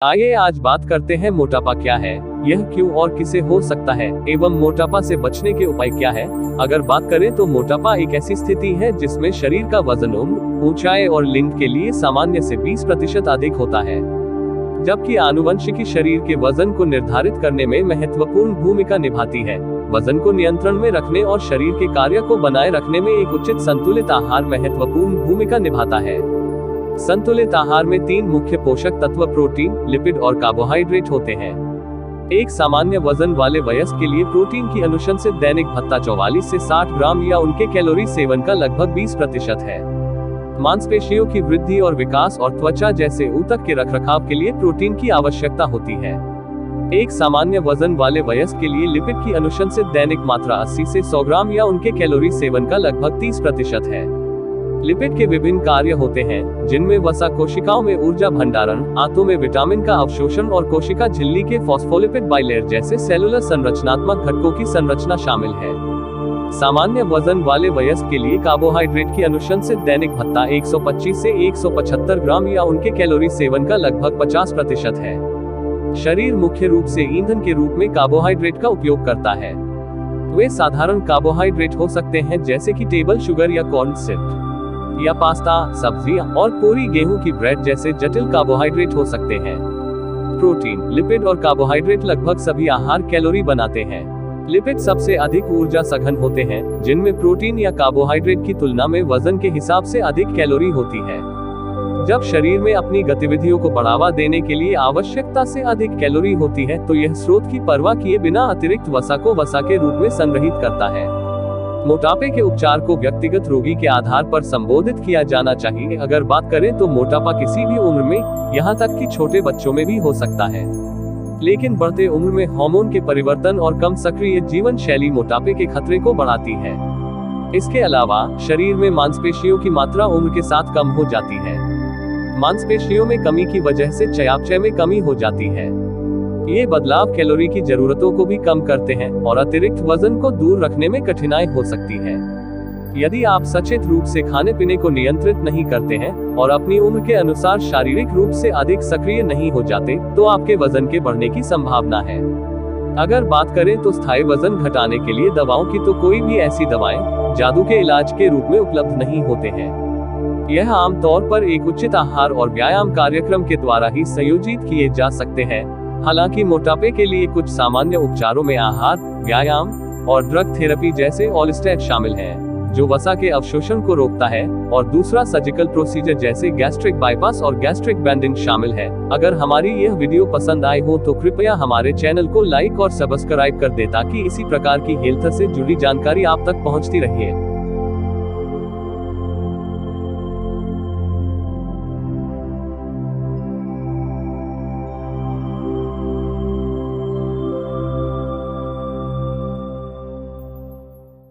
आइए आज बात करते हैं मोटापा क्या है, यह क्यों और किसे हो सकता है एवं मोटापा से बचने के उपाय क्या है। अगर बात करें तो मोटापा एक ऐसी स्थिति है जिसमें शरीर का वजन उम्र, ऊंचाई और लिंग के लिए सामान्य से 20% अधिक होता है, जबकि आनुवंशिकी शरीर के वजन को निर्धारित करने में महत्वपूर्ण भूमिका निभाती है। वजन को नियंत्रण में रखने और शरीर के कार्य को बनाए रखने में एक उचित संतुलित आहार महत्वपूर्ण भूमिका निभाता है। संतुलित आहार में 3 मुख्य पोषक तत्व प्रोटीन, लिपिड और कार्बोहाइड्रेट होते हैं। एक सामान्य वजन वाले वयस्क के लिए प्रोटीन की अनुशंसित दैनिक भत्ता 44 से 60 ग्राम या उनके कैलोरी सेवन का लगभग 20% है। मांसपेशियों की वृद्धि और विकास और त्वचा जैसे ऊतक के रखरखाव के लिए प्रोटीन की आवश्यकता होती है। एक सामान्य वजन वाले वयस्क के लिए लिपिड की अनुशंसित दैनिक मात्रा 80 से 100 ग्राम या उनके कैलोरी सेवन का लगभग 30% है। लिपिड के विभिन्न कार्य होते हैं, जिनमें वसा कोशिकाओं में ऊर्जा भंडारण, आंतों में विटामिन का अवशोषण और कोशिका झिल्ली के फॉस्फोलिपिड बाइलेयर जैसे सेलुलर संरचनात्मक घटकों की संरचना शामिल है। सामान्य वजन वाले वयस्क के लिए कार्बोहाइड्रेट की अनुशंसित दैनिक भत्ता 125 से 175 ग्राम या उनके कैलोरी सेवन का लगभग 50% है। शरीर मुख्य रूप से ईंधन के रूप में कार्बोहाइड्रेट का उपयोग करता है। वे साधारण कार्बोहाइड्रेट हो सकते हैं जैसे कि टेबल शुगर या कॉर्न सिरप, या पास्ता, सब्जियां और पूरी गेहूं की ब्रेड जैसे जटिल कार्बोहाइड्रेट हो सकते हैं। प्रोटीन, लिपिड और कार्बोहाइड्रेट लगभग सभी आहार कैलोरी बनाते हैं। लिपिड सबसे अधिक ऊर्जा सघन होते हैं, जिनमें प्रोटीन या कार्बोहाइड्रेट की तुलना में वजन के हिसाब से अधिक कैलोरी होती है। जब शरीर में अपनी गतिविधियों को बढ़ावा देने के लिए आवश्यकता से अधिक कैलोरी होती है, तो यह स्रोत की परवाह किए बिना अतिरिक्त वसा को वसा के रूप में संग्रहित करता है। मोटापे के उपचार को व्यक्तिगत रोगी के आधार पर संबोधित किया जाना चाहिए। अगर बात करें तो मोटापा किसी भी उम्र में, यहाँ तक कि छोटे बच्चों में भी हो सकता है, लेकिन बढ़ते उम्र में हार्मोन के परिवर्तन और कम सक्रिय जीवन शैली मोटापे के खतरे को बढ़ाती है। इसके अलावा शरीर में मांसपेशियों की मात्रा उम्र के साथ कम हो जाती है। मांसपेशियों में कमी की वजह से चयापचय में कमी हो जाती है। ये बदलाव कैलोरी की जरूरतों को भी कम करते हैं और अतिरिक्त वजन को दूर रखने में कठिनाई हो सकती है। यदि आप सचेत रूप से खाने पीने को नियंत्रित नहीं करते हैं और अपनी उम्र के अनुसार शारीरिक रूप से अधिक सक्रिय नहीं हो जाते, तो आपके वजन के बढ़ने की संभावना है। अगर बात करें तो स्थायी वजन घटाने के लिए दवाओं की, तो कोई भी ऐसी दवाएं जादू के इलाज के रूप में उपलब्ध नहीं होते हैं। यह आमतौर पर एक उचित आहार और व्यायाम कार्यक्रम के द्वारा ही संयोजित किए जा सकते हैं। हालांकि मोटापे के लिए कुछ सामान्य उपचारों में आहार, व्यायाम और ड्रग थेरेपी जैसे ऑलिस्टेट शामिल हैं, जो वसा के अवशोषण को रोकता है, और दूसरा सर्जिकल प्रोसीजर जैसे गैस्ट्रिक बाईपास और गैस्ट्रिक बैंडिंग शामिल है। अगर हमारी यह वीडियो पसंद आई हो तो कृपया हमारे चैनल को लाइक और सब्सक्राइब कर दें, ताकि इसी प्रकार की हेल्थ से जुड़ी जानकारी आप तक पहुंचती रहे।